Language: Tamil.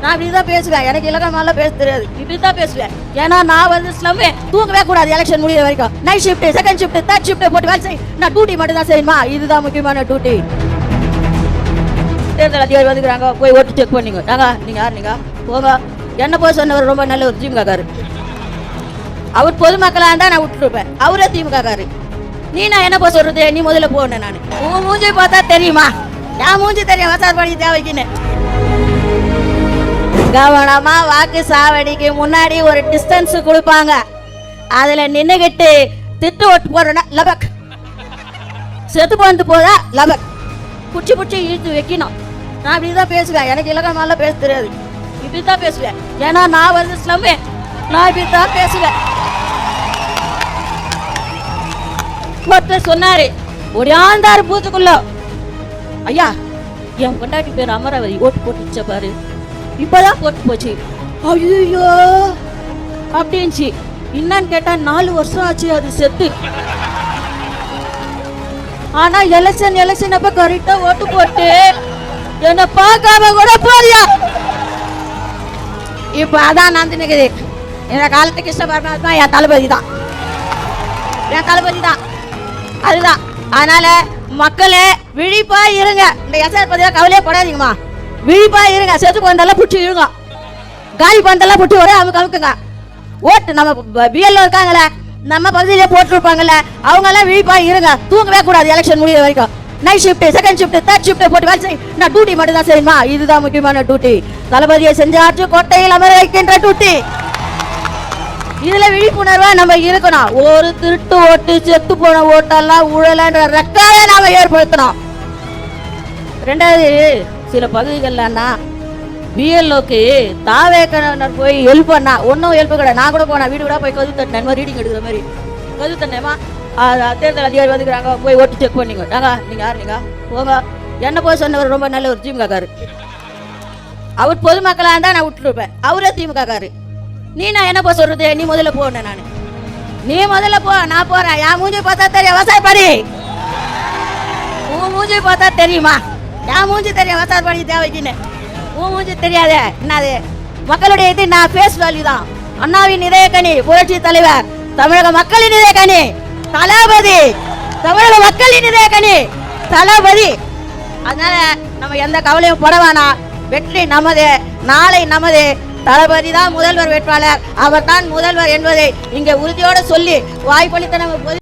நான் இப்படிதான் பேசுவேன். எனக்கு இலக்கணமாலாம் பேச தெரியாது. இப்படிதான் பேசுவேன். ஏன்னா நான் வந்து ஸ்லம்மே தூங்கவே கூடாது. எலெக்ஷன் முடிகிற வரைக்கும் night shift, second shift, third shift போட்டு வேலை செய். நான் டியூட்டி மட்டும் தான் செய்யணுமா? இதுதான் முக்கியமான டியூட்டி. தேர்தல் அதிகாரி வந்துக்கிறாங்க, போய் ஓட்டு செக் பண்ணிங்க. நீங்க யார்? நீங்க போங்க. என்ன போய் சொன்னவர் ரொம்ப நல்ல ஒரு திமுக காரு. அவர் பொதுமக்களாக இருந்தால் நான் விட்டுருப்பேன். அவரே திமுக காரு. நான் என்ன போய் சொல்றது? நீ முதல்ல போனேன். நான் உன் மூஞ்சி பார்த்தா தெரியுமா? என் மூஞ்சி தெரியும். வசார்பாடி தேவைக்குன்னு கவனமா வாக்கு சாவடிக்கு முன்னாடி ஒரு டிஸ்டன்ஸ் கொடுப்பாங்க. அதுல நின்னுகிட்டு திட்டு ஓட்டு போறோம்னா லபக், செத்து போந்து போதா லபக், புடிச்சு புடிச்சு இழுத்து வைக்கணும். நான் இப்படிதான் பேசுவேன். எனக்கு இலக்கணமாலாம் பேச தெரியாது. இப்படிதான் பேசுவேன். ஏன்னா நான் வந்து ஸ்லம்மே. நான் இப்படிதான் பேசுவேன். ஒருத்தர் சொன்னாரு, ஒடியாந்தாரு பூத்துக்குள்ள, ஐயா என் பொண்டாட்டி பேர் அமராவதி, ஓட்டு போட்டுச்ச பாரு, இப்பதான் போட்டு போச்சு. ஐயோ அப்படின்ச்சு. என்னன்னு கேட்டா 4 வருஷம் ஆச்சு அது செத்து. ஆனா எலெக்ஷன் அப்ப கரெக்டா ஓட்டு போட்டு என்ன பார்க்காம கூட போறியா? இப்ப அதான் நான் நினைக்குது. இந்த காலத்துக்கு இஷ்டப்படுறது தான் என் தளபதி தான். என் தளபதி தான். அதுதான். அதனால மக்களே விழிப்பா இருங்க. இந்த எஸ்ஆர் பத்தியா கவலையே படாதீங்கம்மா. விழிப்பா இருங்க. செத்து போந்தெல்லாம் பிடிச்சி இருங்க. காலி பந்தெல்லாம் பிடிச்சி ஒரே அமுக்குங்க. ஓட்டு நம்ம பிஎல்ஓ இருக்காங்களே, நம்ம பகுதியிலே போட்டுருப்பாங்கல்ல, அவங்க எல்லாம் விழிப்பா இருங்க. தூங்கவே கூடாது எலெக்ஷன் முடிகிற வரைக்கும். Night shift, second shift, third shift போட்டு வேலை செய். நான் டியூட்டி மட்டும் தான் செய்யணுமா? இதுதான் முக்கியமான டியூட்டி. தளபதியை செஞ்சாற்று கோட்டையில் அமர வைக்கின்ற டியூட்டி. இதுல விழிப்புணர்வா நம்ம இருக்கணும். ஒரு திருட்டு ஓட்டு, செத்து போன ஓட்டெல்லாம் ஊழலன்ற ரெக்கார்டை நாம ஏற்படுத்தணும். ரெண்டாவது, சில பகுதிகள்லன்னா பிஎல்ஓக்கு தாவேக்கனர் போய் ஹெல்ப் பண்ணா ஒன்றும் ஹெல்ப் கிடையாது. நான் கூட போனேன், வீடு கூட போய் கது தட்டினேன், ரீடிங் எடுக்கிற மாதிரி கது தட்டினேமா. தேர்தல் அதிகாரி வந்துக்கிறாங்க, போய் ஓட்டு செக் பண்ணிங்க. நீங்க யார்? நீங்க போங்க. என்ன போய் சொன்னவர் ரொம்ப நல்ல ஒரு திமுக காரு. அவர் பொதுமக்களாக இருந்தால் நான் விட்டுருப்பேன். அவரே திமுக காரு. நான் என்ன போய் சொல்றது? நீ முதல்ல போனேன். நான் நீ முதல்ல போ, நான் போறேன். என் மூஞ்சி பார்த்தா தெரியும். வசார்பாடி உன் மூஞ்சி பார்த்தா தெரியுமா? என் மூஞ்சி தெரியும். வசார்பாடி தேவைக்குன்னு உன் மூஞ்சி தெரியாதே. என்னது மக்களுடைய இது? நான் ஃபேஸ் வேல்யூ தான். அண்ணாவின் இதயக்கனி, புரட்சி தலைவர், தமிழக மக்களின் இதயக்கனி தளபதி, தமிழக மக்களின் இதயக்கனி தளபதி. அதனால நம்ம எந்த கவலையும் பட வேணாம். வெற்றி நமது, நாளை நமது. தளபதி தான் முதல்வர் வேட்பாளர். அவர் தான் முதல்வர் என்பதை இங்கே உறுதியோடு சொல்லி வாய்ப்பளித்த நம்ம